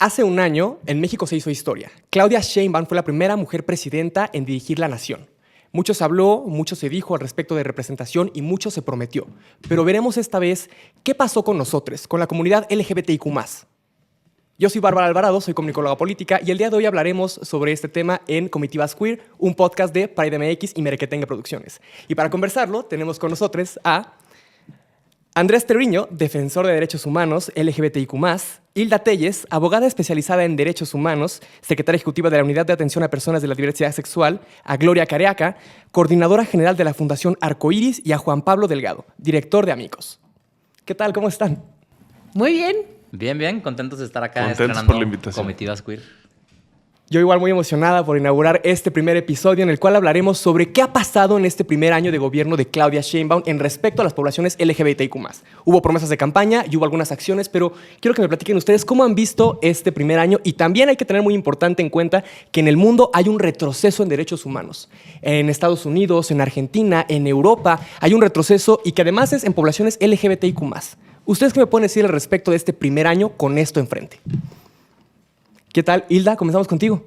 Hace un año, en México se hizo historia. Claudia Sheinbaum fue la primera mujer presidenta en dirigir la nación. Mucho se habló, mucho se dijo al respecto de representación y mucho se prometió. Pero veremos esta vez qué pasó con nosotros, con la comunidad LGBTIQ+. Yo soy Bárbara Alvarado, soy comunicóloga política y el día de hoy hablaremos sobre este tema en Comitivas Queer, un podcast de Pride MX y Merequetengue Producciones. Y para conversarlo tenemos con nosotros a Andrés Terriño, defensor de derechos humanos LGBTIQ+, Hilda Telles, abogada especializada en derechos humanos, secretaria ejecutiva de la Unidad de Atención a Personas de la Diversidad Sexual, a Gloria Careaca, coordinadora general de la Fundación Arcoíris, y a Juan Pablo Delgado, director de Amicos. ¿Qué tal? ¿Cómo están? Muy bien. Bien, contentos de estar acá Contentos por la invitación. Comitivas Queer. Yo igual muy emocionada por inaugurar este primer episodio en el cual hablaremos sobre qué ha pasado en este primer año de gobierno de Claudia Sheinbaum en respecto a las poblaciones LGBTIQ+. Hubo promesas de campaña y hubo algunas acciones, pero quiero que me platiquen ustedes cómo han visto este primer año, y también hay que tener muy importante en cuenta que en el mundo hay un retroceso en derechos humanos. En Estados Unidos, en Argentina, en Europa hay un retroceso, y que además es en poblaciones LGBTIQ+. ¿Ustedes qué me pueden decir al respecto de este primer año con esto enfrente? ¿Qué tal, Hilda? Comenzamos contigo.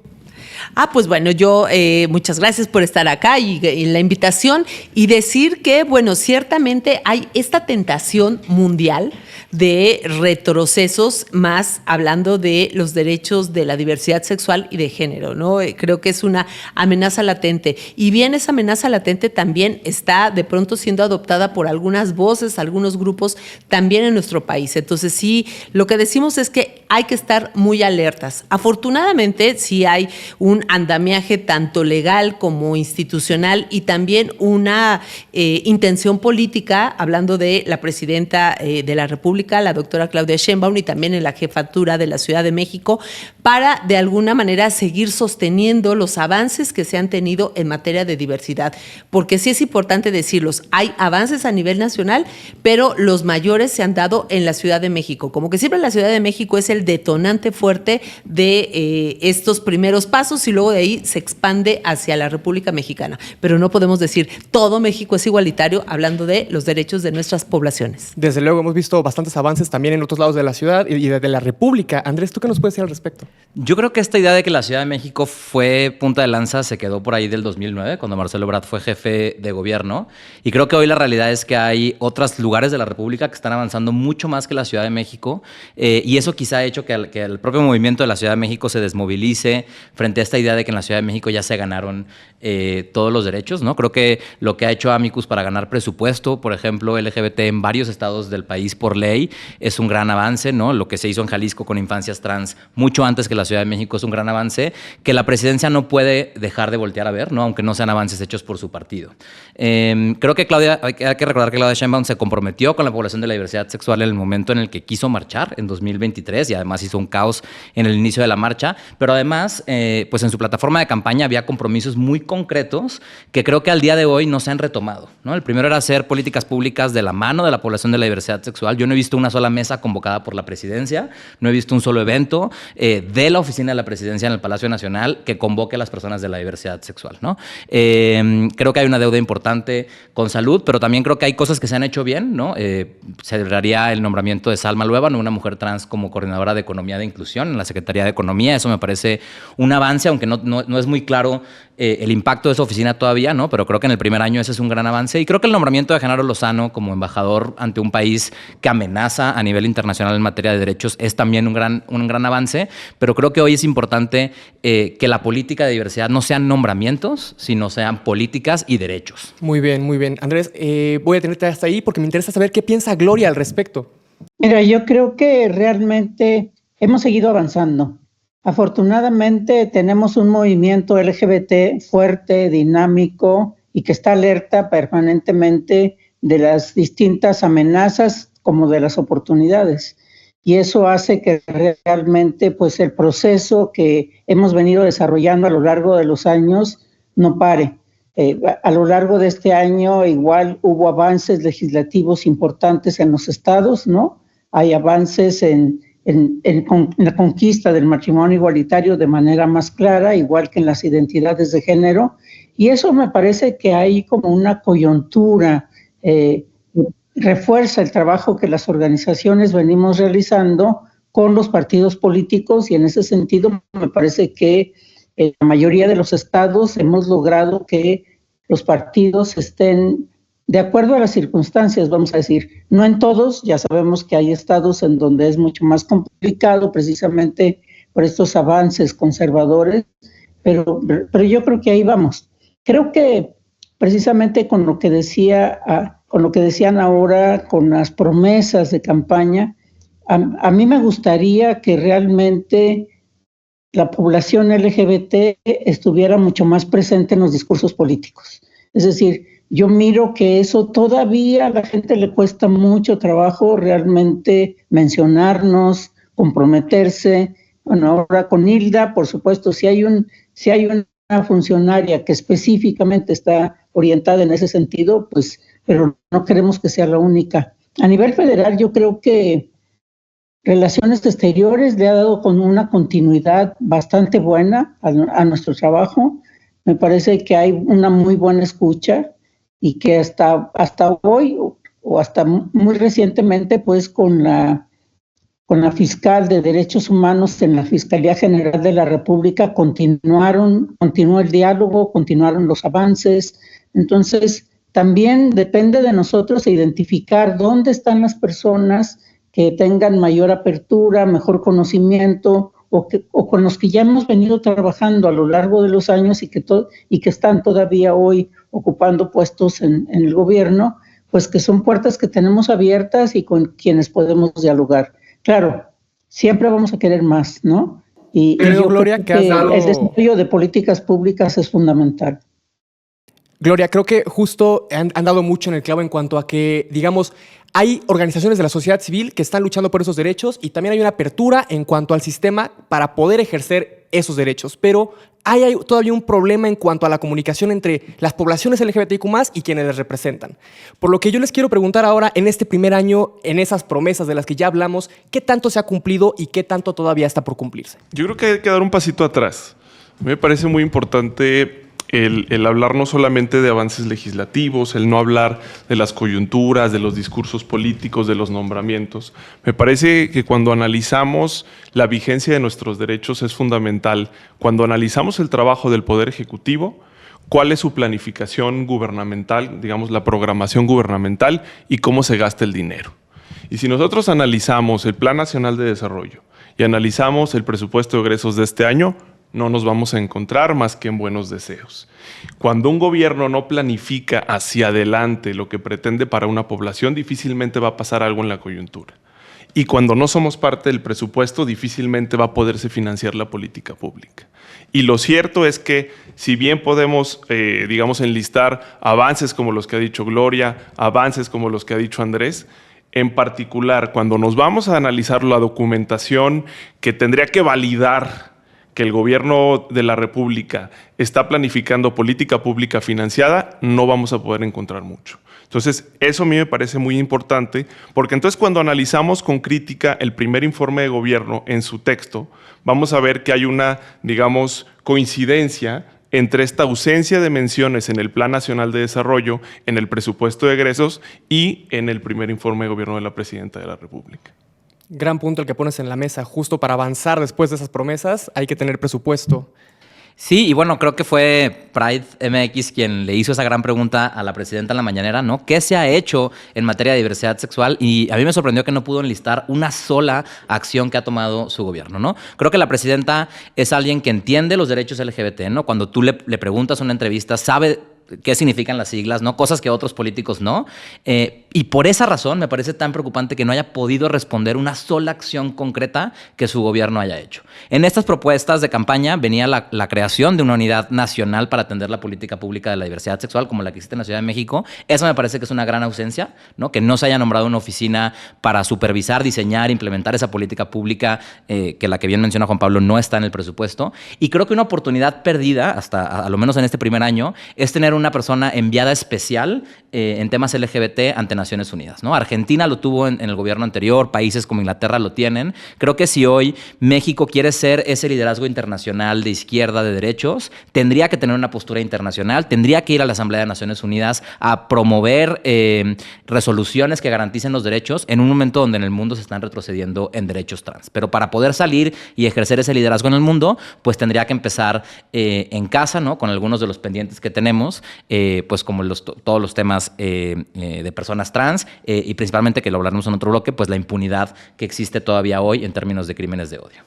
Pues bueno, yo muchas gracias por estar acá y la invitación, y decir que, bueno, ciertamente hay esta tentación mundial de retrocesos, más hablando de los derechos de la diversidad sexual y de género, ¿no? Creo que es una amenaza latente, y bien esa amenaza latente también está de pronto siendo adoptada por algunas voces, algunos grupos también en nuestro país. Entonces sí, lo que decimos es que hay que estar muy alertas. Afortunadamente sí hay un andamiaje tanto legal como institucional, y también una intención política, hablando de la presidenta de la República, la doctora Claudia Sheinbaum, y también en la jefatura de la Ciudad de México, para de alguna manera seguir sosteniendo los avances que se han tenido en materia de diversidad. Porque sí es importante decirlos, hay avances a nivel nacional, pero los mayores se han dado en la Ciudad de México. Como que siempre la Ciudad de México es el detonante fuerte de estos primeros pasos, y luego de ahí se expande hacia la República Mexicana. Pero no podemos decir todo México es igualitario, hablando de los derechos de nuestras poblaciones. Desde luego hemos visto bastantes avances también en otros lados de la ciudad y de la República. Andrés, ¿tú qué nos puedes decir al respecto? Yo creo que esta idea de que la Ciudad de México fue punta de lanza se quedó por ahí del 2009, cuando Marcelo Ebrard fue jefe de gobierno. Y creo que hoy la realidad es que hay otros lugares de la República que están avanzando mucho más que la Ciudad de México. Y eso quizá ha hecho que el propio movimiento de la Ciudad de México se desmovilice frente a esta idea de que en la Ciudad de México ya se ganaron todos los derechos, ¿no? Creo que lo que ha hecho Amicus para ganar presupuesto, por ejemplo, LGBT en varios estados del país por ley, es un gran avance, ¿no? Lo que se hizo en Jalisco con infancias trans mucho antes que la Ciudad de México es un gran avance que la presidencia no puede dejar de voltear a ver, ¿no? Aunque no sean avances hechos por su partido. Creo que hay que recordar que Claudia Sheinbaum se comprometió con la población de la diversidad sexual en el momento en el que quiso marchar, en 2023, y además hizo un caos en el inicio de la marcha, pero además, pues en su plataforma de campaña había compromisos muy concretos que creo que al día de hoy no se han retomado, ¿no? El primero era hacer políticas públicas de la mano de la población de la diversidad sexual. Yo no he visto una sola mesa convocada por la presidencia, no he visto un solo evento de la oficina de la presidencia en el Palacio Nacional que convoque a las personas de la diversidad sexual, ¿no? Creo que hay una deuda importante con salud, pero también creo que hay cosas que se han hecho bien, ¿no? Celebraría el nombramiento de Salma Luébano, una mujer trans, como coordinadora de Economía de Inclusión en la Secretaría de Economía. Eso me parece un avance, aunque no es muy claro el impacto de esa oficina todavía, ¿no? Pero creo que en el primer año ese es un gran avance. Y creo que el nombramiento de Genaro Lozano como embajador ante un país que amenaza a nivel internacional en materia de derechos es también un gran avance. Pero creo que hoy es importante que la política de diversidad no sean nombramientos, sino sean políticas y derechos. Muy bien, muy bien. Andrés, voy a tenerte hasta ahí porque me interesa saber qué piensa Gloria al respecto. Mira, yo creo que realmente hemos seguido avanzando. Afortunadamente tenemos un movimiento LGBT fuerte, dinámico, y que está alerta permanentemente de las distintas amenazas como de las oportunidades. Y eso hace que realmente pues, el proceso que hemos venido desarrollando a lo largo de los años no pare. A lo largo de este año igual hubo avances legislativos importantes en los estados, ¿no? Hay avances en la conquista del matrimonio igualitario de manera más clara, igual que en las identidades de género, y eso me parece que hay como una coyuntura, refuerza el trabajo que las organizaciones venimos realizando con los partidos políticos, y en ese sentido me parece que en la mayoría de los estados hemos logrado que los partidos estén de acuerdo a las circunstancias, vamos a decir. No en todos, ya sabemos que hay estados en donde es mucho más complicado precisamente por estos avances conservadores, pero yo creo que ahí vamos. Creo que precisamente con lo que decían ahora, con las promesas de campaña, a mí me gustaría que realmente la población LGBT estuviera mucho más presente en los discursos políticos. Es decir, yo miro que eso todavía a la gente le cuesta mucho trabajo realmente mencionarnos, comprometerse. Bueno, ahora con Hilda, por supuesto, si hay una funcionaria que específicamente está orientada en ese sentido, pues, pero no queremos que sea la única. A nivel federal, yo creo que Relaciones Exteriores le ha dado con una continuidad bastante buena a nuestro trabajo. Me parece que hay una muy buena escucha y que hasta hoy o hasta muy recientemente, pues con la fiscal de Derechos Humanos en la Fiscalía General de la República continuó el diálogo, continuaron los avances. Entonces, también depende de nosotros identificar dónde están las personas que tengan mayor apertura, mejor conocimiento, o con los que ya hemos venido trabajando a lo largo de los años y que están todavía hoy ocupando puestos en el gobierno, pues que son puertas que tenemos abiertas y con quienes podemos dialogar. Claro, siempre vamos a querer más, ¿no? Y yo Gloria, creo que el desarrollo de políticas públicas es fundamental. Gloria, creo que justo han dado mucho en el clavo en cuanto a que, digamos, hay organizaciones de la sociedad civil que están luchando por esos derechos y también hay una apertura en cuanto al sistema para poder ejercer esos derechos. Pero hay todavía un problema en cuanto a la comunicación entre las poblaciones LGBTIQ+ y quienes les representan. Por lo que yo les quiero preguntar ahora, en este primer año, en esas promesas de las que ya hablamos, ¿qué tanto se ha cumplido y qué tanto todavía está por cumplirse? Yo creo que hay que dar un pasito atrás. Me parece muy importante el hablar no solamente de avances legislativos, el no hablar de las coyunturas, de los discursos políticos, de los nombramientos. Me parece que cuando analizamos la vigencia de nuestros derechos es fundamental. Cuando analizamos el trabajo del Poder Ejecutivo, cuál es su planificación gubernamental, digamos la programación gubernamental y cómo se gasta el dinero. Y si nosotros analizamos el Plan Nacional de Desarrollo y analizamos el presupuesto de egresos de este año, no nos vamos a encontrar más que en buenos deseos. Cuando un gobierno no planifica hacia adelante lo que pretende para una población, difícilmente va a pasar algo en la coyuntura. Y cuando no somos parte del presupuesto, difícilmente va a poderse financiar la política pública. Y lo cierto es que, si bien podemos, digamos, enlistar avances como los que ha dicho Gloria, avances como los que ha dicho Andrés, en particular, cuando nos vamos a analizar la documentación que tendría que validar que el gobierno de la República está planificando política pública financiada, no vamos a poder encontrar mucho. Entonces, eso a mí me parece muy importante, porque entonces cuando analizamos con crítica el primer informe de gobierno en su texto, vamos a ver que hay una, digamos, coincidencia entre esta ausencia de menciones en el Plan Nacional de Desarrollo, en el presupuesto de egresos y en el primer informe de gobierno de la Presidenta de la República. Gran punto el que pones en la mesa. Justo para avanzar después de esas promesas hay que tener presupuesto. Sí, y bueno, creo que fue Pride MX quien le hizo esa gran pregunta a la presidenta en la mañanera, ¿no? ¿Qué se ha hecho en materia de diversidad sexual? Y a mí me sorprendió que no pudo enlistar una sola acción que ha tomado su gobierno, ¿no? Creo que la presidenta es alguien que entiende los derechos LGBT, ¿no? Cuando tú le preguntas en una entrevista, sabe qué significan las siglas, ¿no? Cosas que otros políticos no. Y por esa razón me parece tan preocupante que no haya podido responder una sola acción concreta que su gobierno haya hecho. En estas propuestas de campaña venía la creación de una unidad nacional para atender la política pública de la diversidad sexual, como la que existe en la Ciudad de México. Eso me parece que es una gran ausencia, ¿no? Que no se haya nombrado una oficina para supervisar, diseñar, implementar esa política pública, que la que bien menciona Juan Pablo no está en el presupuesto. Y creo que una oportunidad perdida, hasta a lo menos en este primer año, es tener una persona enviada especial en temas LGBT ante Naciones Unidas, ¿no? Argentina lo tuvo en el gobierno anterior, países como Inglaterra lo tienen. Creo que si hoy México quiere ser ese liderazgo internacional de izquierda, de derechos, tendría que tener una postura internacional, tendría que ir a la Asamblea de Naciones Unidas a promover resoluciones que garanticen los derechos en un momento donde en el mundo se están retrocediendo en derechos trans. Pero para poder salir y ejercer ese liderazgo en el mundo, pues tendría que empezar en casa, ¿no? Con algunos de los pendientes que tenemos, pues como todos los temas de personas trans y principalmente, que lo hablaremos en otro bloque, pues la impunidad que existe todavía hoy en términos de crímenes de odio.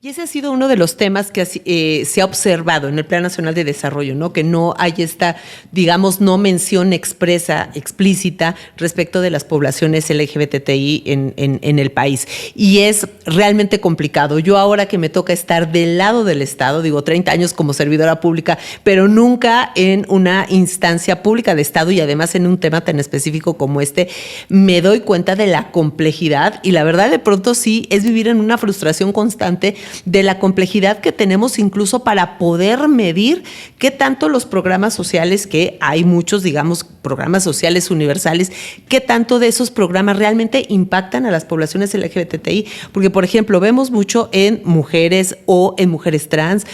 Y ese ha sido uno de los temas que se ha observado en el Plan Nacional de Desarrollo, ¿no? Que no hay esta, digamos, no mención explícita respecto de las poblaciones LGBTI en el país. Y es realmente complicado. Yo ahora que me toca estar del lado del Estado, digo 30 años como servidora pública, pero nunca en una instancia pública de Estado y además en un tema tan específico como este, me doy cuenta de la complejidad y la verdad de pronto sí es vivir en una frustración constante de la complejidad que tenemos incluso para poder medir qué tanto los programas sociales, que hay muchos, digamos, programas sociales universales, qué tanto de esos programas realmente impactan a las poblaciones LGBTI. Porque, por ejemplo, vemos mucho en mujeres o en mujeres trans,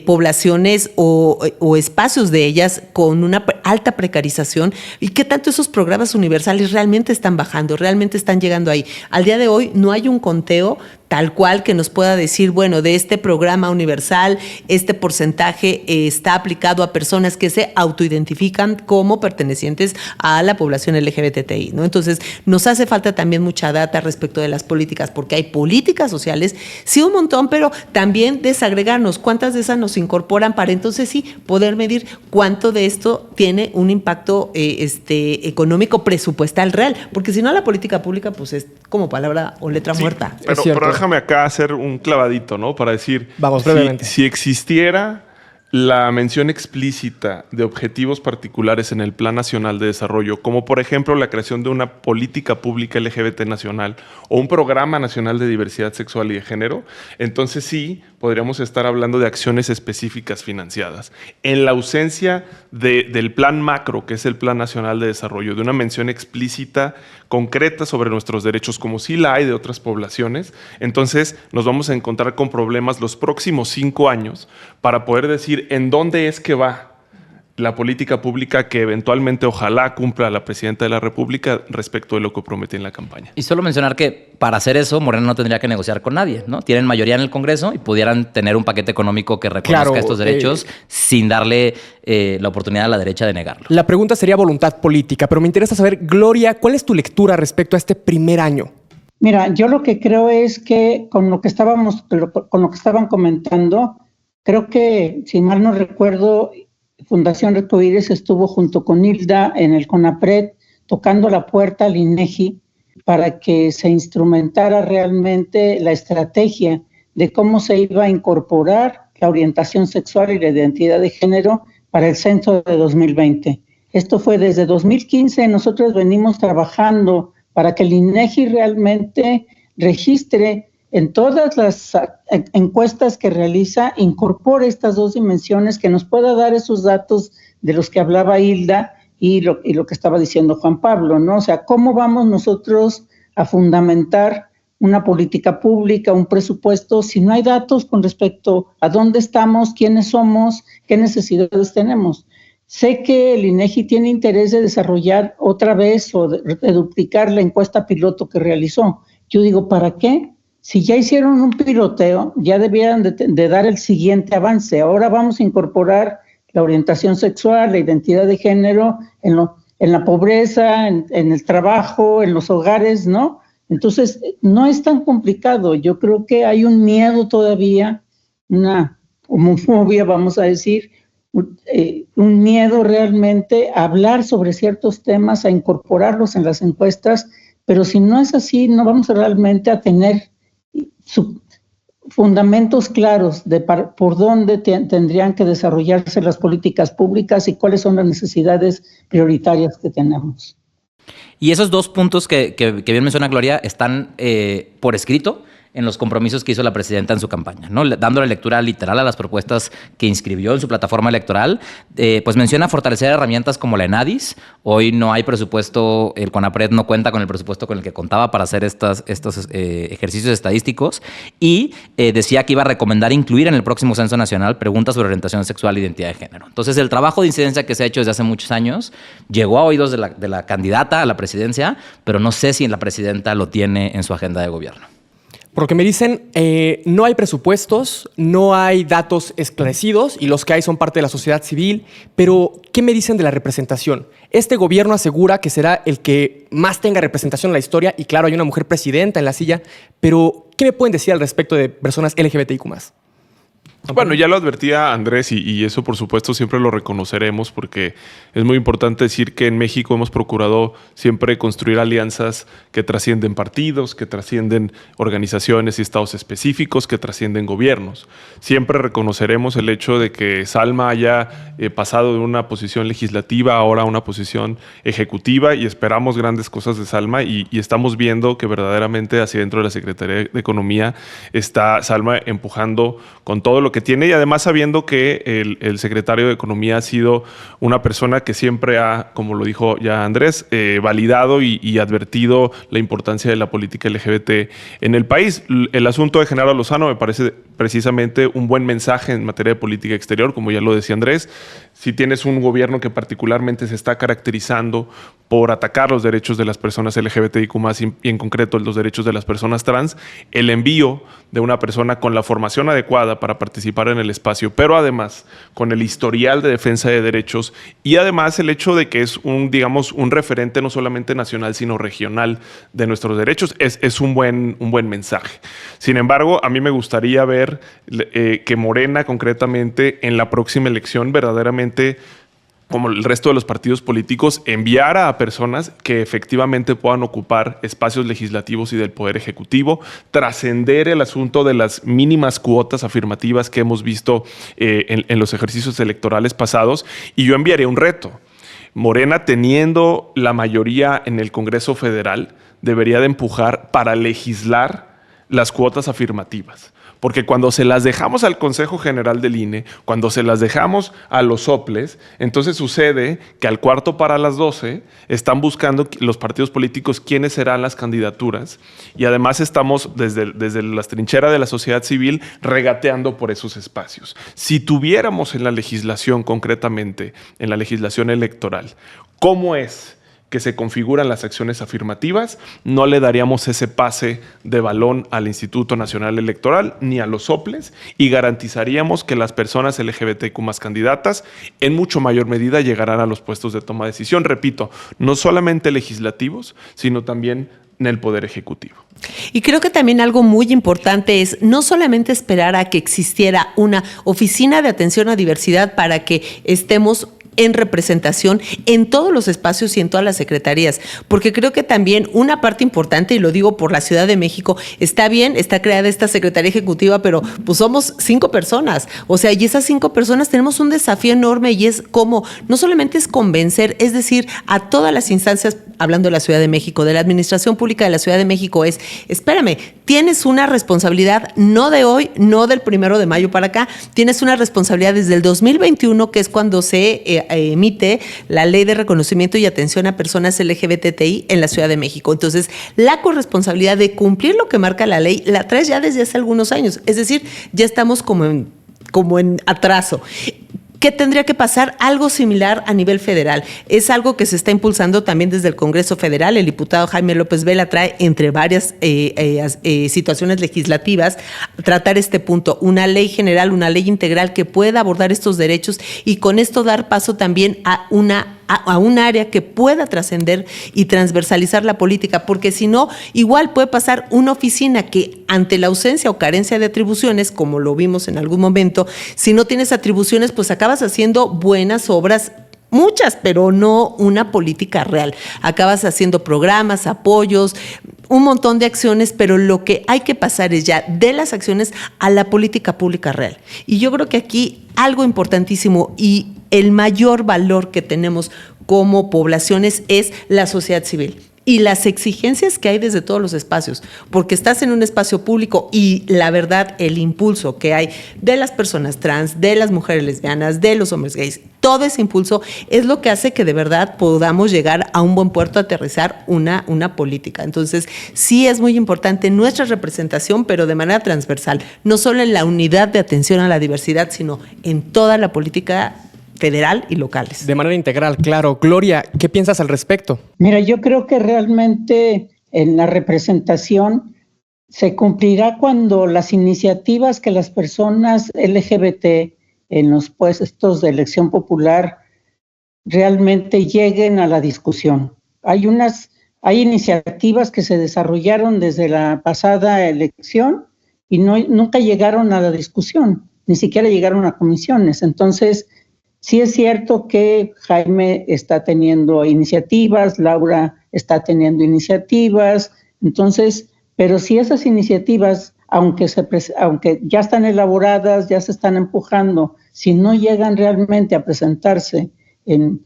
poblaciones o espacios de ellas con una alta precarización y qué tanto esos programas universales realmente están bajando, realmente están llegando ahí. Al día de hoy no hay un conteo tal cual que nos pueda decir, bueno, de este programa universal, este porcentaje está aplicado a personas que se autoidentifican como pertenecientes a la población LGBTI, ¿no? Entonces, nos hace falta también mucha data respecto de las políticas, porque hay políticas sociales, sí un montón, pero también desagregarnos cuántas de esas nos incorporan para entonces sí poder medir cuánto de esto tiene un impacto económico presupuestal real, porque si no la política pública pues es como palabra o letra muerta. Pero déjame acá hacer un clavadito, ¿no? Para decir, vamos, brevemente. Si existiera la mención explícita de objetivos particulares en el Plan Nacional de Desarrollo, como por ejemplo la creación de una política pública LGBT nacional o un programa nacional de diversidad sexual y de género, entonces sí podríamos estar hablando de acciones específicas financiadas. En la ausencia del plan macro, que es el Plan Nacional de Desarrollo, de una mención explícita, concreta sobre nuestros derechos, como sí la hay de otras poblaciones, entonces nos vamos a encontrar con problemas los próximos 5 años para poder decir en dónde es que va la política pública que eventualmente ojalá cumpla la presidenta de la República respecto de lo que promete en la campaña. Y solo mencionar que para hacer eso, Morena no tendría que negociar con nadie, ¿no? Tienen mayoría en el Congreso y pudieran tener un paquete económico que reconozca estos derechos sin darle la oportunidad a la derecha de negarlo. La pregunta sería voluntad política, pero me interesa saber, Gloria, ¿cuál es tu lectura respecto a este primer año? Mira, yo lo que creo es que con lo que estaban comentando, creo que, si mal no recuerdo, Fundación Arcoíris estuvo junto con Hilda en el CONAPRED tocando la puerta al INEGI para que se instrumentara realmente la estrategia de cómo se iba a incorporar la orientación sexual y la identidad de género para el censo de 2020. Esto fue desde 2015, nosotros venimos trabajando para que el INEGI realmente registre en todas las encuestas que realiza, incorpore estas dos dimensiones, que nos pueda dar esos datos de los que hablaba Hilda y lo que estaba diciendo Juan Pablo, ¿no? O sea, ¿cómo vamos nosotros a fundamentar una política pública, un presupuesto, si no hay datos con respecto a dónde estamos, quiénes somos, qué necesidades tenemos? Sé que el INEGI tiene interés de desarrollar otra vez o de duplicar la encuesta piloto que realizó. Yo digo, ¿para qué? Si ya hicieron un piloteo, ya debieran de dar el siguiente avance. Ahora vamos a incorporar la orientación sexual, la identidad de género en la pobreza, en el trabajo, en los hogares, ¿no? Entonces, no es tan complicado. Yo creo que hay un miedo todavía, una homofobia, vamos a decir, un miedo realmente a hablar sobre ciertos temas, a incorporarlos en las encuestas, pero si no es así, no vamos realmente a tener fundamentos claros de por dónde tendrían que desarrollarse las políticas públicas y cuáles son las necesidades prioritarias que tenemos. Y esos dos puntos que bien menciona Gloria están por escrito en los compromisos que hizo la presidenta en su campaña, ¿no? Dándole lectura literal a las propuestas que inscribió en su plataforma electoral, pues menciona fortalecer herramientas como la ENADIS. Hoy no hay presupuesto, el CONAPRED no cuenta con el presupuesto con el que contaba para hacer estos ejercicios estadísticos, y decía que iba a recomendar incluir en el próximo Censo Nacional preguntas sobre orientación sexual e identidad de género. Entonces, el trabajo de incidencia que se ha hecho desde hace muchos años llegó a oídos de la candidata a la presidencia, pero no sé si la presidenta lo tiene en su agenda de gobierno. Por lo que me dicen, no hay presupuestos, no hay datos esclarecidos y los que hay son parte de la sociedad civil, pero ¿qué me dicen de la representación? Este gobierno asegura que será el que más tenga representación en la historia y claro, hay una mujer presidenta en la silla, pero ¿qué me pueden decir al respecto de personas LGBTIQ+? Bueno, ya lo advertía Andrés y eso por supuesto siempre lo reconoceremos porque es muy importante decir que en México hemos procurado siempre construir alianzas que trascienden partidos, que trascienden organizaciones y estados específicos, que trascienden gobiernos. Siempre reconoceremos el hecho de que Salma haya pasado de una posición legislativa ahora a una posición ejecutiva y esperamos grandes cosas de Salma y estamos viendo que verdaderamente hacia dentro de la Secretaría de Economía está Salma empujando con todo lo que tiene y además sabiendo que el secretario de Economía ha sido una persona que siempre ha, como lo dijo ya Andrés, validado y advertido la importancia de la política LGBT en el país. El asunto de Genaro Lozano me parece precisamente un buen mensaje en materia de política exterior, como ya lo decía Andrés. Si tienes un gobierno que particularmente se está caracterizando por atacar los derechos de las personas LGBTIQ+, y en concreto los derechos de las personas trans, el envío de una persona con la formación adecuada para participar en el espacio, pero además con el historial de defensa de derechos y además el hecho de que es un referente no solamente nacional, sino regional de nuestros derechos, es un buen mensaje. Sin embargo, a mí me gustaría ver que Morena concretamente en la próxima elección verdaderamente, como el resto de los partidos políticos, enviara a personas que efectivamente puedan ocupar espacios legislativos y del Poder Ejecutivo, trascender el asunto de las mínimas cuotas afirmativas que hemos visto en los ejercicios electorales pasados, y yo enviaré un reto. Morena, teniendo la mayoría en el Congreso Federal, debería de empujar para legislar las cuotas afirmativas. Porque cuando se las dejamos al Consejo General del INE, cuando se las dejamos a los soples, entonces sucede que al 11:45 están buscando los partidos políticos quiénes serán las candidaturas y además estamos desde las trincheras de la sociedad civil regateando por esos espacios. Si tuviéramos en la legislación concretamente, en la legislación electoral, ¿cómo es que se configuran las acciones afirmativas? No le daríamos ese pase de balón al Instituto Nacional Electoral ni a los soples y garantizaríamos que las personas LGBTQ+ candidatas en mucho mayor medida llegarán a los puestos de toma de decisión, repito, no solamente legislativos, sino también en el Poder Ejecutivo. Y creo que también algo muy importante es no solamente esperar a que existiera una oficina de atención a diversidad para que estemos en representación en todos los espacios y en todas las secretarías, porque creo que también una parte importante, y lo digo por la Ciudad de México, está bien, está creada esta Secretaría Ejecutiva, pero pues somos 5 personas, o sea, y esas 5 personas tenemos un desafío enorme y es como, no solamente es convencer, es decir, a todas las instancias, hablando de la Ciudad de México, de la Administración Pública de la Ciudad de México, es, espérame, tienes una responsabilidad no de hoy, no del 1 de mayo para acá, tienes una responsabilidad desde el 2021, que es cuando se emite la Ley de Reconocimiento y Atención a Personas LGBTI en la Ciudad de México. Entonces, la corresponsabilidad de cumplir lo que marca la ley la traes ya desde hace algunos años. Es decir, ya estamos como en atraso. ¿Qué tendría que pasar? Algo similar a nivel federal. Es algo que se está impulsando también desde el Congreso Federal. El diputado Jaime López Vela trae, entre varias situaciones legislativas, tratar este punto. Una ley general, una ley integral que pueda abordar estos derechos y con esto dar paso también a un área que pueda trascender y transversalizar la política, porque si no, igual puede pasar una oficina que ante la ausencia o carencia de atribuciones, como lo vimos en algún momento, si no tienes atribuciones, pues acabas haciendo buenas obras, muchas, pero no una política real. Acabas haciendo programas, apoyos, un montón de acciones, pero lo que hay que pasar es ya de las acciones a la política pública real. Y yo creo que aquí algo importantísimo y el mayor valor que tenemos como poblaciones es la sociedad civil. y las exigencias que hay desde todos los espacios, porque estás en un espacio público y la verdad, el impulso que hay de las personas trans, de las mujeres lesbianas, de los hombres gays, todo ese impulso es lo que hace que de verdad podamos llegar a un buen puerto, aterrizar una política. Entonces, sí es muy importante nuestra representación, pero de manera transversal, no solo en la unidad de atención a la diversidad, sino en toda la política federal y locales. De manera integral, claro. Gloria, ¿qué piensas al respecto? Mira, yo creo que realmente en la representación se cumplirá cuando las iniciativas que las personas LGBT en los puestos de elección popular realmente lleguen a la discusión. Hay iniciativas que se desarrollaron desde la pasada elección y nunca llegaron a la discusión, ni siquiera llegaron a comisiones. Entonces, sí es cierto que Jaime está teniendo iniciativas, Laura está teniendo iniciativas, entonces, pero si esas iniciativas, aunque ya están elaboradas, ya se están empujando, si no llegan realmente a presentarse en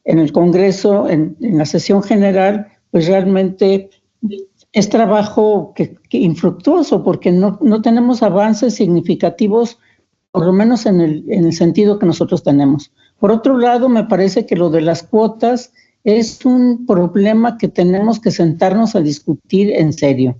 el Congreso, en la sesión general, pues realmente es trabajo que infructuoso, porque no tenemos avances significativos, por lo menos en el sentido que nosotros tenemos. Por otro lado, me parece que lo de las cuotas es un problema que tenemos que sentarnos a discutir en serio,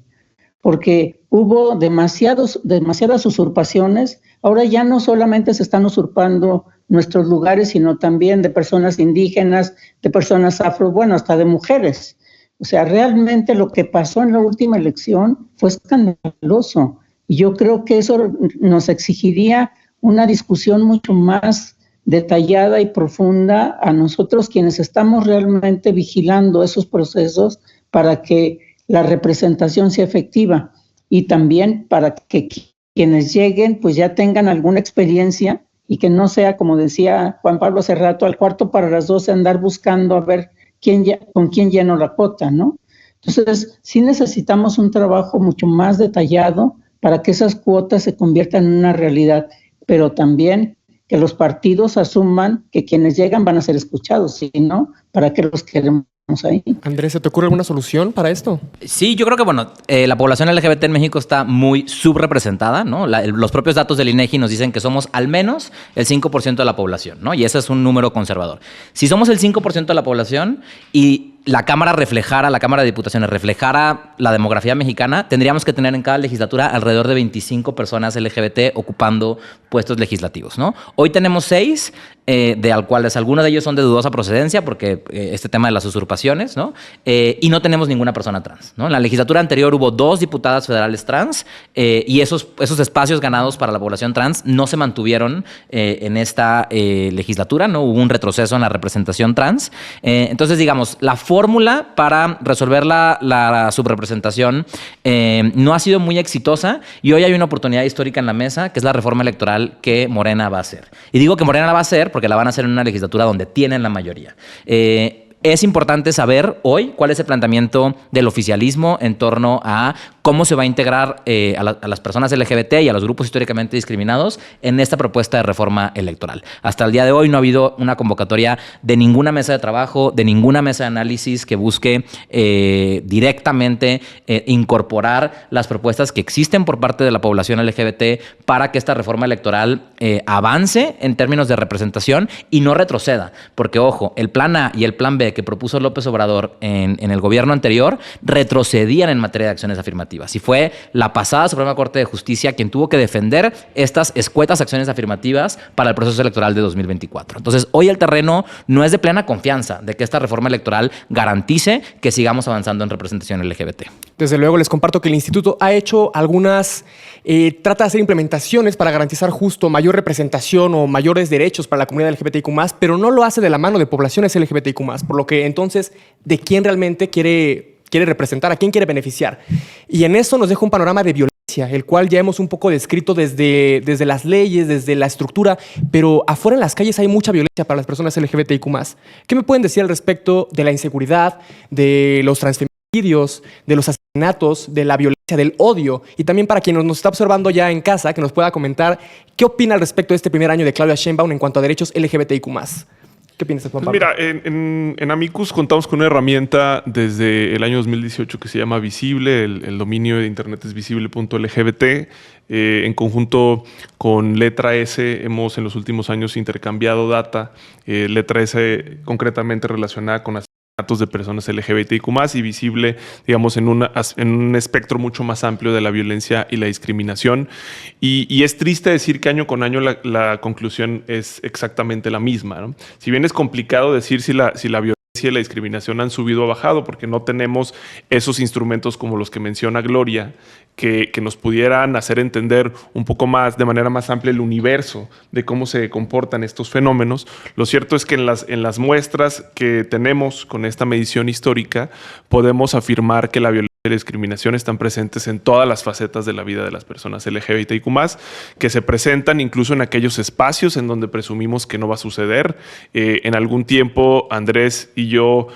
porque hubo demasiadas usurpaciones. Ahora ya no solamente se están usurpando nuestros lugares, sino también de personas indígenas, de personas afro, bueno, hasta de mujeres. O sea, realmente lo que pasó en la última elección fue escandaloso. Y yo creo que eso nos exigiría una discusión mucho más detallada y profunda a nosotros quienes estamos realmente vigilando esos procesos para que la representación sea efectiva y también para que quienes lleguen pues ya tengan alguna experiencia y que no sea, como decía Juan Pablo hace rato, al cuarto para las 12 andar buscando a ver con quién lleno la cuota, ¿no? Entonces, sí necesitamos un trabajo mucho más detallado para que esas cuotas se conviertan en una realidad, pero también que los partidos asuman que quienes llegan van a ser escuchados, si no, ¿para qué los queremos ahí? Andrés, ¿se te ocurre alguna solución para esto? Sí, yo creo que, bueno, la población LGBT en México está muy subrepresentada, ¿no? Los propios datos del INEGI nos dicen que somos al menos el 5% de la población, ¿no? Y ese es un número conservador. Si somos el 5% de la población y la Cámara de Diputaciones reflejara la demografía mexicana, tendríamos que tener en cada legislatura alrededor de 25 personas LGBT ocupando puestos legislativos, ¿no? Hoy tenemos 6, de al cuales algunos de ellos son de dudosa procedencia, porque este tema de las usurpaciones, ¿no? Y no tenemos ninguna persona trans, ¿no? En la legislatura anterior hubo 2 diputadas federales trans, y esos espacios ganados para la población trans no se mantuvieron en esta legislatura, ¿no? Hubo un retroceso en la representación trans. Entonces, digamos, la fórmula para resolver la subrepresentación no ha sido muy exitosa, y hoy hay una oportunidad histórica en la mesa, que es la reforma electoral que Morena va a hacer. Y digo que Morena la va a hacer porque la van a hacer en una legislatura donde tienen la mayoría. Es importante saber hoy cuál es el planteamiento del oficialismo en torno a cómo se va a integrar a las personas LGBT y a los grupos históricamente discriminados en esta propuesta de reforma electoral. Hasta el día de hoy no ha habido una convocatoria de ninguna mesa de trabajo, de ninguna mesa de análisis que busque directamente incorporar las propuestas que existen por parte de la población LGBT para que esta reforma electoral avance en términos de representación y no retroceda. Porque, ojo, el plan A y el plan B que propuso López Obrador en el gobierno anterior retrocedían en materia de acciones afirmativas. Y fue la pasada Suprema Corte de Justicia quien tuvo que defender estas escuetas acciones afirmativas para el proceso electoral de 2024. Entonces, hoy el terreno no es de plena confianza de que esta reforma electoral garantice que sigamos avanzando en representación LGBT. Desde luego, les comparto que el instituto ha hecho trata de hacer implementaciones para garantizar justo mayor representación o mayores derechos para la comunidad LGBTIQ+, pero no lo hace de la mano de poblaciones LGBTIQ+, por lo que entonces, ¿de quién realmente quiere representar? ¿A quién quiere beneficiar? Y en eso nos deja un panorama de violencia, el cual ya hemos un poco descrito desde las leyes, desde la estructura, pero afuera en las calles hay mucha violencia para las personas LGBTIQ+. ¿Qué me pueden decir al respecto de la inseguridad, de los transfeminicidios, de los asesinatos, de la violencia, del odio? Y también para quien nos está observando ya en casa, que nos pueda comentar qué opina al respecto de este primer año de Claudia Sheinbaum en cuanto a derechos LGBTIQ+. ¿Qué piensas, Juan Pues Pablo? mira, en Amicus contamos con una herramienta desde el año 2018 que se llama Visible. El dominio de internet es visible.lgbt. En conjunto con Letra S hemos en los últimos años intercambiado data. Letra S concretamente relacionada con asesinatos de personas LGBTIQ+, y Visible, digamos, en un espectro mucho más amplio de la violencia y la discriminación. Y es triste decir que año con año la conclusión es exactamente la misma, ¿no? Si bien es complicado decir si la violencia y la discriminación han subido o bajado, porque no tenemos esos instrumentos como los que menciona Gloria, que nos pudieran hacer entender un poco más, de manera más amplia, el universo de cómo se comportan estos fenómenos. Lo cierto es que en las muestras que tenemos con esta medición histórica, podemos afirmar que la violencia y la discriminación están presentes en todas las facetas de la vida de las personas LGBTIQ+, que se presentan incluso en aquellos espacios en donde presumimos que no va a suceder. En algún tiempo, Andrés y yo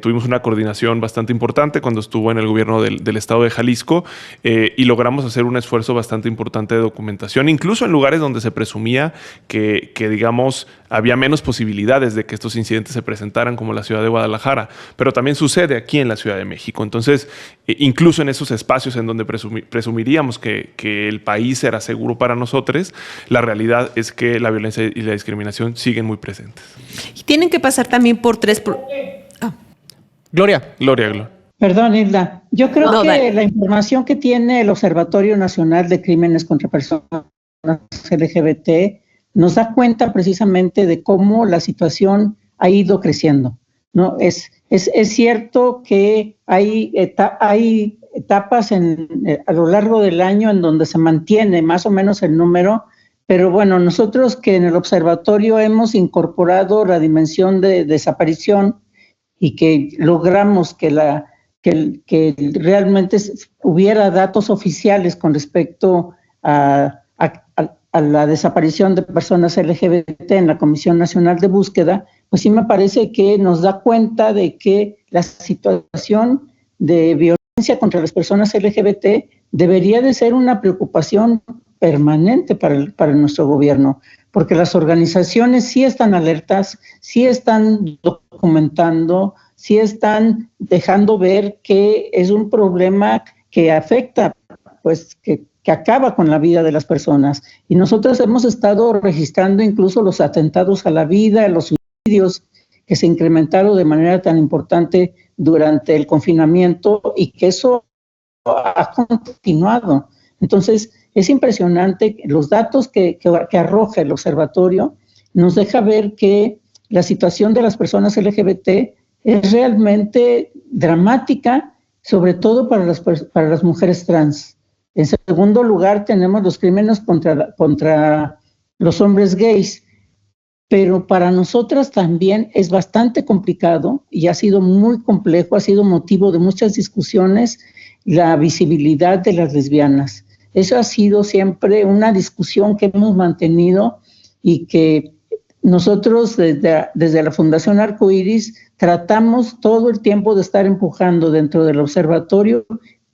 tuvimos una coordinación bastante importante cuando estuvo en el gobierno del estado de Jalisco, y logramos hacer un esfuerzo bastante importante de documentación, incluso en lugares donde se presumía que digamos, había menos posibilidades de que estos incidentes se presentaran, como la ciudad de Guadalajara, pero también sucede aquí en la Ciudad de México. Entonces, incluso en esos espacios en donde presumiríamos que el país era seguro para nosotros, la realidad es que la violencia y la discriminación siguen muy presentes. Y tienen que pasar también por Gloria. Gloria. Perdón, Hilda. Yo creo No, que dale. la información que tiene el Observatorio Nacional de Crímenes contra Personas LGBT nos da cuenta precisamente de cómo la situación ha ido creciendo, ¿no? Es cierto que hay etapas a lo largo del año en donde se mantiene más o menos el número, pero bueno, nosotros que en el observatorio hemos incorporado la dimensión de desaparición y que logramos que realmente hubiera datos oficiales con respecto a la desaparición de personas LGBT en la Comisión Nacional de Búsqueda, pues sí me parece que nos da cuenta de que la situación de violencia contra las personas LGBT debería de ser una preocupación permanente para nuestro gobierno, porque las organizaciones sí están alertas, sí están documentando, sí están dejando ver que es un problema que afecta, pues que acaba con la vida de las personas. Y nosotros hemos estado registrando incluso los atentados a la vida, los suicidios que se incrementaron de manera tan importante durante el confinamiento y que eso ha continuado. Entonces, es impresionante los datos que arroja el observatorio, nos deja ver que la situación de las personas LGBT es realmente dramática, sobre todo para las mujeres trans. En segundo lugar, tenemos los crímenes contra los hombres gays, pero para nosotras también es bastante complicado y ha sido muy complejo, ha sido motivo de muchas discusiones la visibilidad de las lesbianas. Eso ha sido siempre una discusión que hemos mantenido y que nosotros desde la Fundación Arcoíris tratamos todo el tiempo de estar empujando dentro del observatorio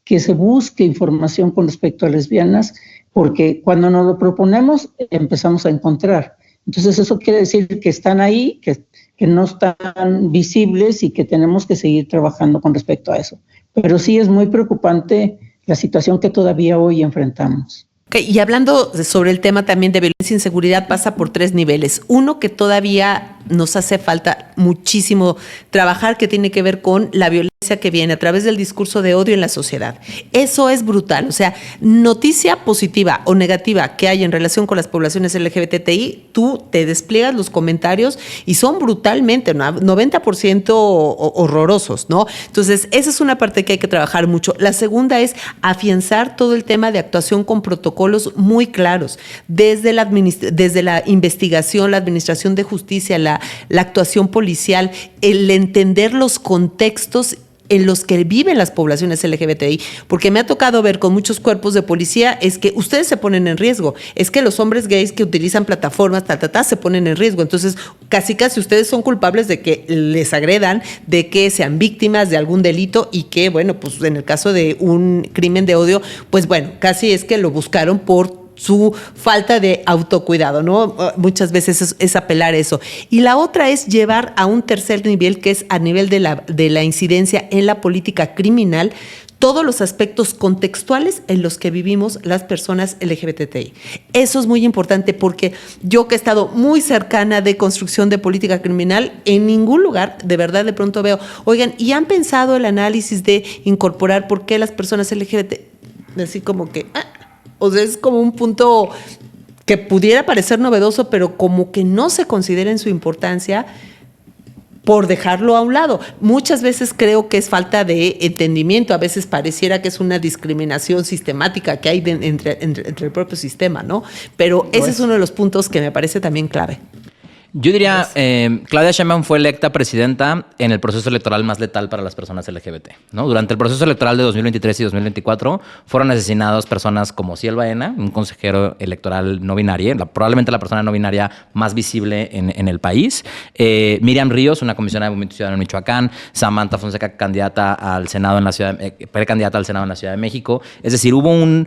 que se busque información con respecto a lesbianas, porque cuando nos lo proponemos empezamos a encontrar. Entonces eso quiere decir que están ahí, que no están visibles y que tenemos que seguir trabajando con respecto a eso. Pero sí es muy preocupante la situación que todavía hoy enfrentamos. Okay, y hablando sobre el tema también de violencia e inseguridad, pasa por 3 niveles. Uno, que todavía nos hace falta muchísimo trabajar, que tiene que ver con la violencia que viene a través del discurso de odio en la sociedad. Eso es brutal. O sea, noticia positiva o negativa que hay en relación con las poblaciones LGBTI, tú te despliegas los comentarios y son brutalmente, 90% horrorosos, ¿no? Entonces, esa es una parte que hay que trabajar mucho. La segunda es afianzar todo el tema de actuación con protocolos muy claros, desde la investigación, la administración de justicia, la actuación policial, el entender los contextos en los que viven las poblaciones LGBTI, porque me ha tocado ver con muchos cuerpos de policía es que ustedes se ponen en riesgo, es que los hombres gays que utilizan plataformas, se ponen en riesgo, entonces casi ustedes son culpables de que les agredan, de que sean víctimas de algún delito y que, bueno, pues en el caso de un crimen de odio, pues bueno, casi es que lo buscaron por su falta de autocuidado, ¿no? Muchas veces es apelar a eso. Y la otra es llevar a un tercer nivel, que es a nivel de la incidencia en la política criminal, todos los aspectos contextuales en los que vivimos las personas LGBTI. Eso es muy importante porque yo que he estado muy cercana de construcción de política criminal, en ningún lugar, de verdad, de pronto veo, oigan, ¿y han pensado el análisis de incorporar por qué las personas LGBT? Así como que, o sea, es como un punto que pudiera parecer novedoso, pero como que no se considera en su importancia por dejarlo a un lado. Muchas veces creo que es falta de entendimiento, a veces pareciera que es una discriminación sistemática que hay entre el propio sistema, ¿no? Pero ese es uno de los puntos que me parece también clave. Yo diría, Claudia Sheinbaum fue electa presidenta en el proceso electoral más letal para las personas LGBT, ¿no? Durante el proceso electoral de 2023 y 2024 fueron asesinadas personas como Ciel Baena, un consejero electoral no binario, probablemente la persona no binaria más visible en el país, Miriam Ríos, una comisionada de Movimiento Ciudadano en Michoacán, Samantha Fonseca, candidata al Senado en la precandidata al Senado en la Ciudad de México. Es decir, hubo un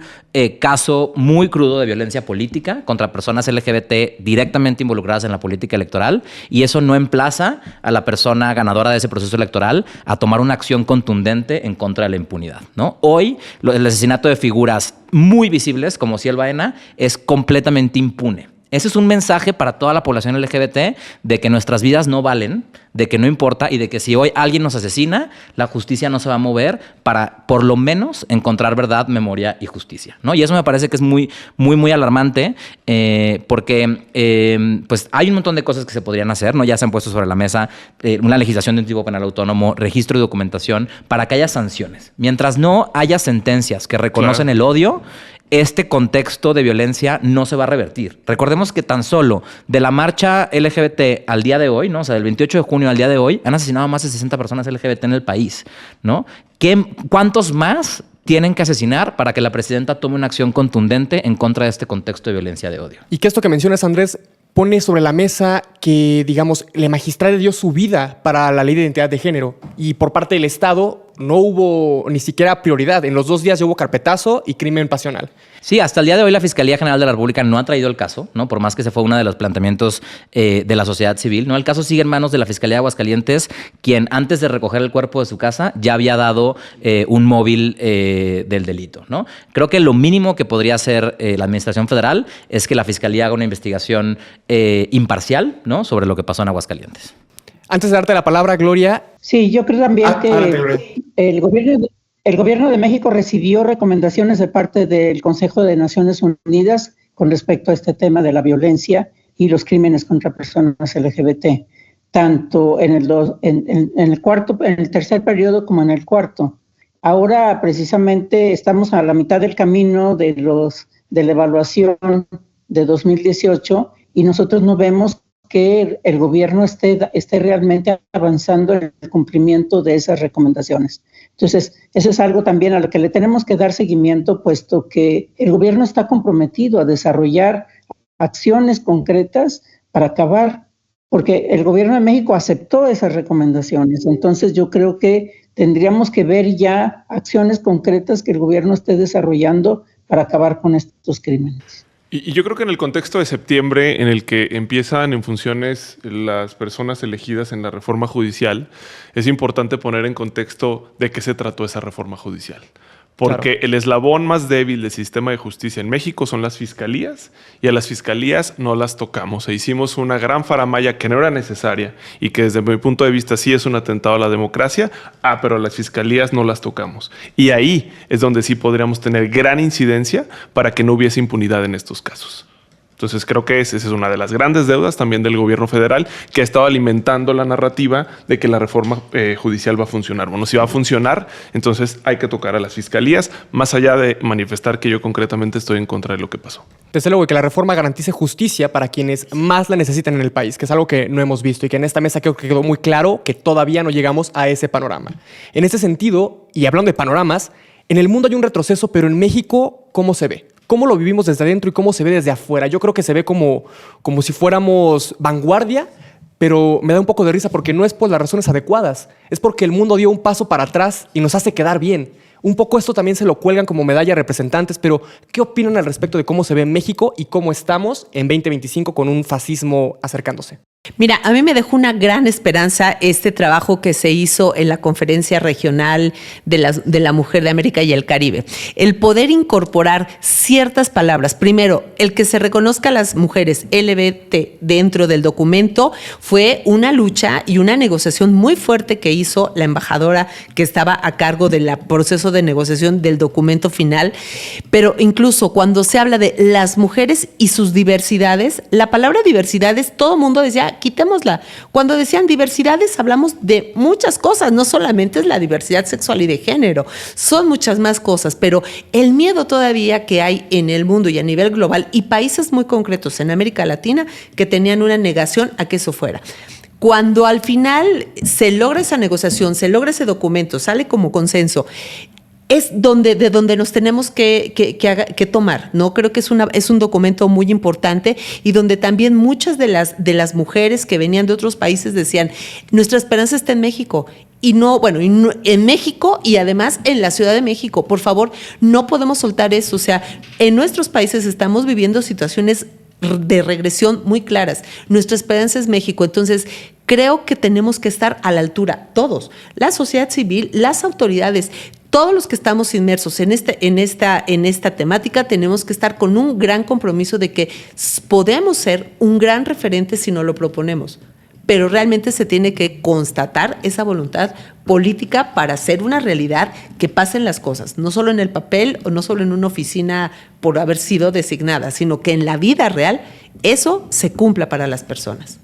caso muy crudo de violencia política contra personas LGBT directamente involucradas en la política electoral, y eso no emplaza a la persona ganadora de ese proceso electoral a tomar una acción contundente en contra de la impunidad, ¿no? Hoy, el asesinato de figuras muy visibles como Ciel Baena es completamente impune. Ese es un mensaje para toda la población LGBT de que nuestras vidas no valen, de que no importa y de que si hoy alguien nos asesina, la justicia no se va a mover para, por lo menos, encontrar verdad, memoria y justicia, ¿no? Y eso me parece que es muy, muy, muy alarmante porque pues hay un montón de cosas que se podrían hacer, ¿no? Ya se han puesto sobre la mesa una legislación de un tipo penal autónomo, registro y documentación para que haya sanciones. Mientras no haya sentencias que reconocen el odio, este contexto de violencia no se va a revertir. Recordemos que tan solo de la marcha LGBT al día de hoy, ¿no? O sea, del 28 de junio al día de hoy, han asesinado a más de 60 personas LGBT en el país, ¿no? ¿Cuántos más tienen que asesinar para que la presidenta tome una acción contundente en contra de este contexto de violencia de odio? Y que esto que mencionas, Andrés, pone sobre la mesa que, digamos, la magistrada dio su vida para la ley de identidad de género y por parte del Estado no hubo ni siquiera prioridad. En los 2 días ya hubo carpetazo y crimen pasional. Sí, hasta el día de hoy la Fiscalía General de la República no ha traído el caso, ¿no? Por más que ese fue uno de los planteamientos de la sociedad civil, ¿no? El caso sigue en manos de la Fiscalía de Aguascalientes, quien antes de recoger el cuerpo de su casa ya había dado un móvil del delito, ¿no? Creo que lo mínimo que podría hacer la Administración Federal es que la Fiscalía haga una investigación imparcial, ¿no? Sobre lo que pasó en Aguascalientes. Antes de darte la palabra, Gloria. Sí, yo creo también que el gobierno de México recibió recomendaciones de parte del Consejo de Naciones Unidas con respecto a este tema de la violencia y los crímenes contra personas LGBT, tanto en el tercer periodo como en el cuarto. Ahora, precisamente, estamos a la mitad del camino de la evaluación de 2018 y nosotros no vemos que el gobierno esté realmente avanzando en el cumplimiento de esas recomendaciones. Entonces, eso es algo también a lo que le tenemos que dar seguimiento, puesto que el gobierno está comprometido a desarrollar acciones concretas para acabar, porque el gobierno de México aceptó esas recomendaciones. Entonces, yo creo que tendríamos que ver ya acciones concretas que el gobierno esté desarrollando para acabar con estos crímenes. Y yo creo que en el contexto de septiembre, en el que empiezan en funciones las personas elegidas en la reforma judicial, es importante poner en contexto de qué se trató esa reforma judicial. Porque el eslabón más débil del sistema de justicia en México son las fiscalías, y a las fiscalías no las tocamos. E hicimos una gran faramalla que no era necesaria y que desde mi punto de vista sí es un atentado a la democracia, pero a las fiscalías no las tocamos. Y ahí es donde sí podríamos tener gran incidencia para que no hubiese impunidad en estos casos. Entonces creo que esa es una de las grandes deudas también del gobierno federal, que ha estado alimentando la narrativa de que la reforma judicial va a funcionar. Bueno, si va a funcionar, entonces hay que tocar a las fiscalías, más allá de manifestar que yo concretamente estoy en contra de lo que pasó. Desde luego, que la reforma garantice justicia para quienes más la necesitan en el país, que es algo que no hemos visto y que en esta mesa creo que quedó muy claro que todavía no llegamos a ese panorama. En ese sentido, y hablando de panoramas, en el mundo hay un retroceso, pero en México, ¿cómo se ve? ¿Cómo lo vivimos desde adentro y cómo se ve desde afuera? Yo creo que se ve como si fuéramos vanguardia, pero me da un poco de risa porque no es por las razones adecuadas. Es porque el mundo dio un paso para atrás y nos hace quedar bien. Un poco esto también se lo cuelgan como medalla a representantes, pero ¿qué opinan al respecto de cómo se ve México y cómo estamos en 2025 con un fascismo acercándose? Mira, a mí me dejó una gran esperanza este trabajo que se hizo en la Conferencia Regional de la Mujer de América y el Caribe. El poder incorporar ciertas palabras. Primero, el que se reconozca a las mujeres LGBT dentro del documento fue una lucha y una negociación muy fuerte que hizo la embajadora que estaba a cargo del proceso de negociación del documento final. Pero incluso cuando se habla de las mujeres y sus diversidades, la palabra diversidades, todo el mundo decía, quitémosla. Cuando decían diversidades, hablamos de muchas cosas, no solamente es la diversidad sexual y de género, son muchas más cosas, pero el miedo todavía que hay en el mundo y a nivel global y países muy concretos en América Latina que tenían una negación a que eso fuera. Cuando al final se logra esa negociación, se logra ese documento, sale como consenso, es de donde nos tenemos que tomar, ¿no? Creo que es un documento muy importante y donde también muchas de las mujeres que venían de otros países decían, nuestra esperanza está en México. En México y además en la Ciudad de México. Por favor, no podemos soltar eso. O sea, en nuestros países estamos viviendo situaciones de regresión muy claras. Nuestra esperanza es México. Entonces, creo que tenemos que estar a la altura, todos, la sociedad civil, las autoridades, todos los que estamos inmersos en esta temática tenemos que estar con un gran compromiso de que podemos ser un gran referente si no lo proponemos. Pero realmente se tiene que constatar esa voluntad política para hacer una realidad que pasen las cosas, no solo en el papel o no solo en una oficina por haber sido designada, sino que en la vida real eso se cumpla para las personas.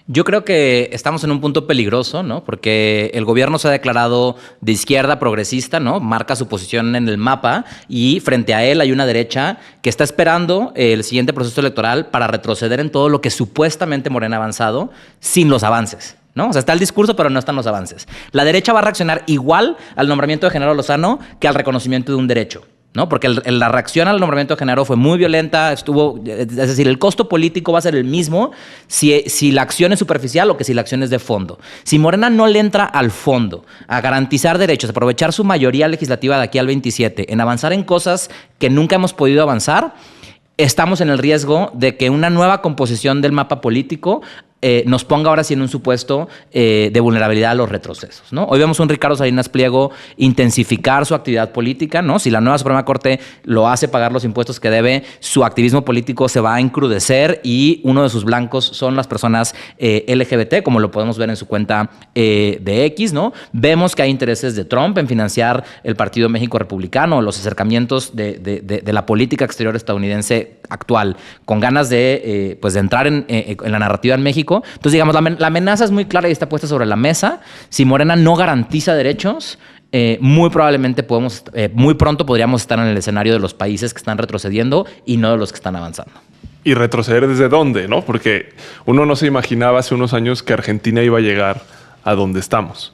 Yo creo que estamos en un punto peligroso, ¿no? Porque el gobierno se ha declarado de izquierda progresista, ¿no? Marca su posición en el mapa y frente a él hay una derecha que está esperando el siguiente proceso electoral para retroceder en todo lo que supuestamente Morena ha avanzado sin los avances, ¿no? O sea, está el discurso, pero no están los avances. La derecha va a reaccionar igual al nombramiento de Genaro Lozano que al reconocimiento de un derecho, ¿no? Porque la reacción al nombramiento de Genaro fue muy violenta, es decir, el costo político va a ser el mismo si la acción es superficial o que si la acción es de fondo. Si Morena no le entra al fondo, a garantizar derechos, a aprovechar su mayoría legislativa de aquí al 27, en avanzar en cosas que nunca hemos podido avanzar, estamos en el riesgo de que una nueva composición del mapa político nos ponga ahora sí en un supuesto de vulnerabilidad a los retrocesos, ¿no? Hoy vemos a un Ricardo Salinas Pliego intensificar su actividad política, ¿no? Si la nueva Suprema Corte lo hace pagar los impuestos que debe, su activismo político se va a encrudecer y uno de sus blancos son las personas LGBT, como lo podemos ver en su cuenta de X, ¿no? Vemos que hay intereses de Trump en financiar el Partido México Republicano, los acercamientos de la política exterior estadounidense actual, con ganas de entrar en la narrativa en México. Entonces, digamos, la amenaza es muy clara y está puesta sobre la mesa. Si Morena no garantiza derechos, muy probablemente muy pronto podríamos estar en el escenario de los países que están retrocediendo y no de los que están avanzando. Y retroceder desde dónde, ¿no? Porque uno no se imaginaba hace unos años que Argentina iba a llegar a donde estamos.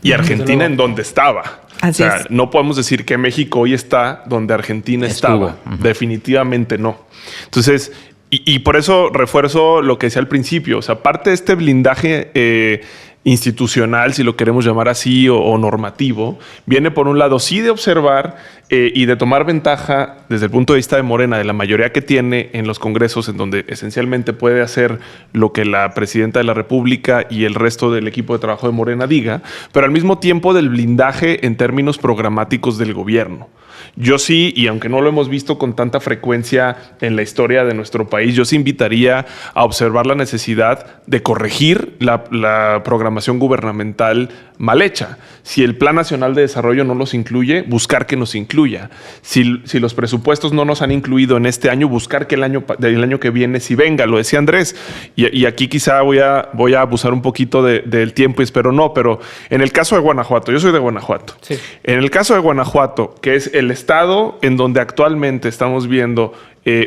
Y Argentina en donde estaba. Así es. No podemos decir que México hoy está donde Argentina estaba. Definitivamente no. Entonces, y por eso refuerzo lo que decía al principio. O sea, parte de este blindaje institucional, si lo queremos llamar así, o normativo, viene por un lado sí de observar y de tomar ventaja desde el punto de vista de Morena, de la mayoría que tiene en los congresos, en donde esencialmente puede hacer lo que la presidenta de la República y el resto del equipo de trabajo de Morena diga, pero al mismo tiempo del blindaje en términos programáticos del gobierno. Yo sí, y aunque no lo hemos visto con tanta frecuencia en la historia de nuestro país, yo sí invitaría a observar la necesidad de corregir la programación gubernamental mal hecha. Si el Plan Nacional de Desarrollo no los incluye, buscar que nos incluya. Si los presupuestos no nos han incluido en este año, buscar que el año que viene sí venga. Lo decía Andrés. Y aquí quizá voy a abusar un poquito del tiempo y espero no, pero en el caso de Guanajuato, yo soy de Guanajuato. Sí. En el caso de Guanajuato, que es el estado en donde actualmente estamos viendo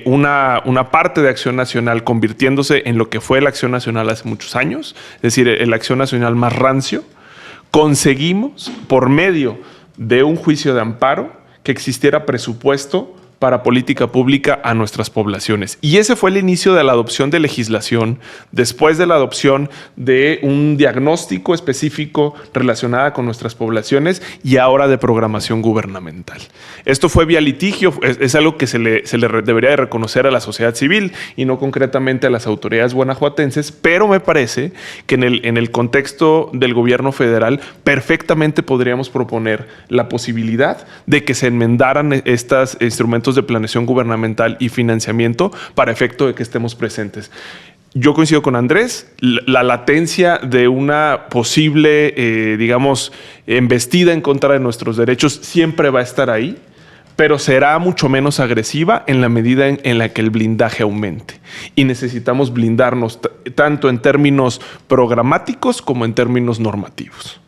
una parte de Acción Nacional convirtiéndose en lo que fue la Acción Nacional hace muchos años, es decir, la Acción Nacional más rancio, conseguimos por medio de un juicio de amparo que existiera presupuesto para política pública a nuestras poblaciones. Y ese fue el inicio de la adopción de legislación, después de la adopción de un diagnóstico específico relacionada con nuestras poblaciones y ahora de programación gubernamental. Esto fue vía litigio, es algo que se le debería de reconocer a la sociedad civil y no concretamente a las autoridades guanajuatenses, pero me parece que en el contexto del gobierno federal perfectamente podríamos proponer la posibilidad de que se enmendaran estos instrumentos de planeación gubernamental y financiamiento para efecto de que estemos presentes. Yo coincido con Andrés, la latencia de una posible, embestida en contra de nuestros derechos siempre va a estar ahí, pero será mucho menos agresiva en la medida en la que el blindaje aumente. Y necesitamos blindarnos tanto en términos programáticos como en términos normativos.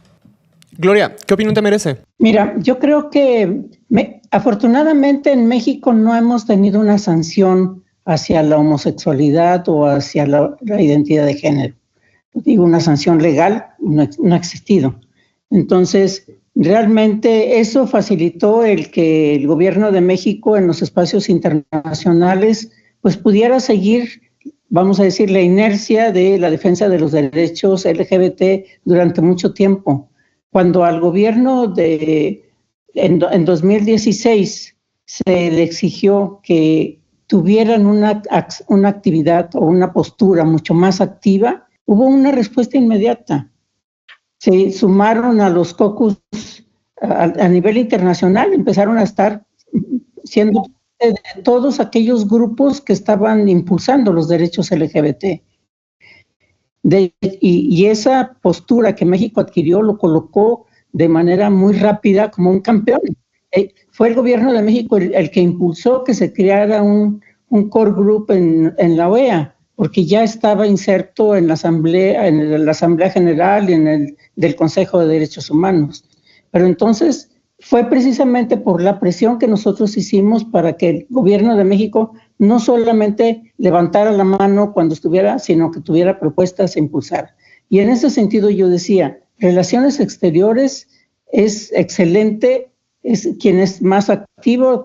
Gloria, ¿qué opinión te merece? Mira, yo creo que afortunadamente en México no hemos tenido una sanción hacia la homosexualidad o hacia la identidad de género. Digo, una sanción legal no ha existido. Entonces, realmente eso facilitó el que el gobierno de México en los espacios internacionales pues pudiera seguir, vamos a decir, la inercia de la defensa de los derechos LGBT durante mucho tiempo. Cuando al gobierno en 2016 se le exigió que tuvieran una actividad o una postura mucho más activa, hubo una respuesta inmediata. Se sumaron a los caucus a nivel internacional, empezaron a estar siendo de todos aquellos grupos que estaban impulsando los derechos LGBT. Y esa postura que México adquirió lo colocó de manera muy rápida como un campeón. Fue el gobierno de México el que impulsó que se creara un core group en la OEA, porque ya estaba inserto en la Asamblea General y del Consejo de Derechos Humanos. Pero entonces fue precisamente por la presión que nosotros hicimos para que el gobierno de México no solamente levantara la mano cuando estuviera, sino que tuviera propuestas a impulsar. Y en ese sentido yo decía, Relaciones Exteriores es excelente, es quien es más activo,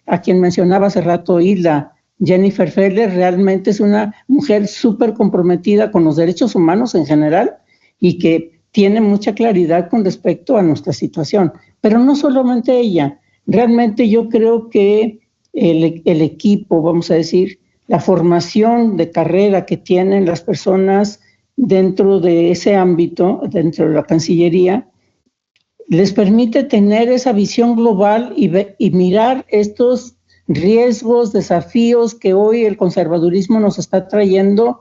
a quien mencionaba hace rato Hilda, Jennifer Feller, realmente es una mujer súper comprometida con los derechos humanos en general y que tiene mucha claridad con respecto a nuestra situación. Pero no solamente ella, realmente yo creo que el equipo, vamos a decir, la formación de carrera que tienen las personas dentro de ese ámbito, dentro de la Cancillería, les permite tener esa visión global y mirar estos riesgos, desafíos que hoy el conservadurismo nos está trayendo,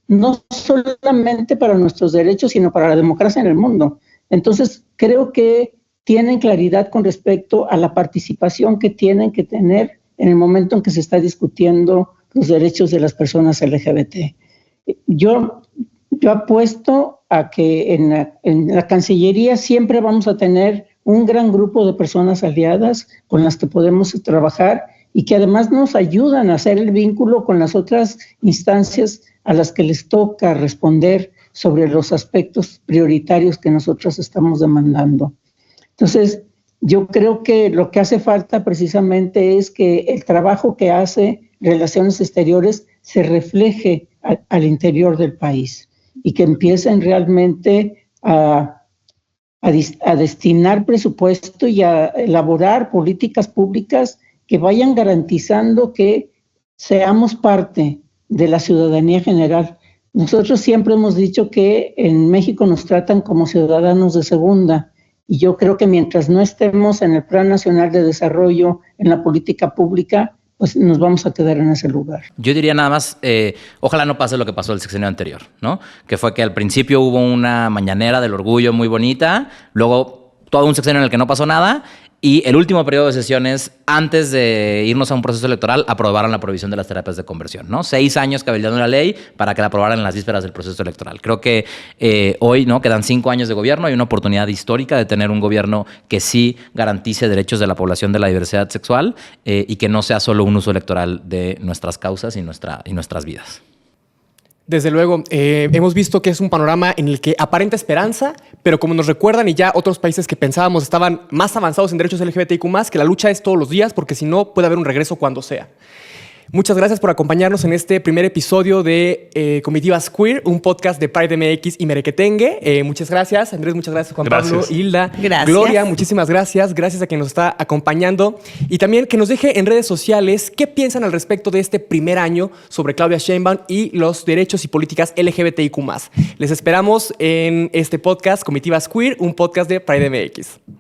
no solamente para nuestros derechos, sino para la democracia en el mundo. Entonces, creo que tienen claridad con respecto a la participación que tienen que tener en el momento en que se está discutiendo los derechos de las personas LGBT. Yo apuesto a que en la Cancillería siempre vamos a tener un gran grupo de personas aliadas con las que podemos trabajar y que además nos ayudan a hacer el vínculo con las otras instancias a las que les toca responder sobre los aspectos prioritarios que nosotros estamos demandando. Entonces, yo creo que lo que hace falta precisamente es que el trabajo que hace Relaciones Exteriores se refleje al interior del país y que empiecen realmente a destinar presupuesto y a elaborar políticas públicas que vayan garantizando que seamos parte de la ciudadanía general. Nosotros siempre hemos dicho que en México nos tratan como ciudadanos de segunda, y yo creo que mientras no estemos en el Plan Nacional de Desarrollo, en la política pública, pues nos vamos a quedar en ese lugar. Yo diría nada más, ojalá no pase lo que pasó el sexenio anterior, ¿no? Que fue que al principio hubo una mañanera del orgullo muy bonita, luego todo un sexenio en el que no pasó nada, y el último periodo de sesiones, antes de irnos a un proceso electoral, aprobaron la prohibición de las terapias de conversión, ¿no? 6 años cabildeando la ley para que la aprobaran en las vísperas del proceso electoral. Creo que hoy, ¿no? Quedan 5 años de gobierno, hay una oportunidad histórica de tener un gobierno que sí garantice derechos de la población de la diversidad sexual y que no sea solo un uso electoral de nuestras causas y nuestras vidas. Desde luego, hemos visto que es un panorama en el que aparenta esperanza, pero como nos recuerdan y ya otros países que pensábamos estaban más avanzados en derechos LGBTIQ+, que la lucha es todos los días, porque si no puede haber un regreso cuando sea. Muchas gracias por acompañarnos en este primer episodio de Comitivas Queer, un podcast de Pride MX y Merequetengue. Muchas gracias, Andrés, muchas gracias, Juan Pablo, Hilda, gracias. Gloria, muchísimas gracias. Gracias a quien nos está acompañando. Y también que nos deje en redes sociales qué piensan al respecto de este primer año sobre Claudia Sheinbaum y los derechos y políticas LGBTIQ+. Les esperamos en este podcast Comitivas Queer, un podcast de Pride MX.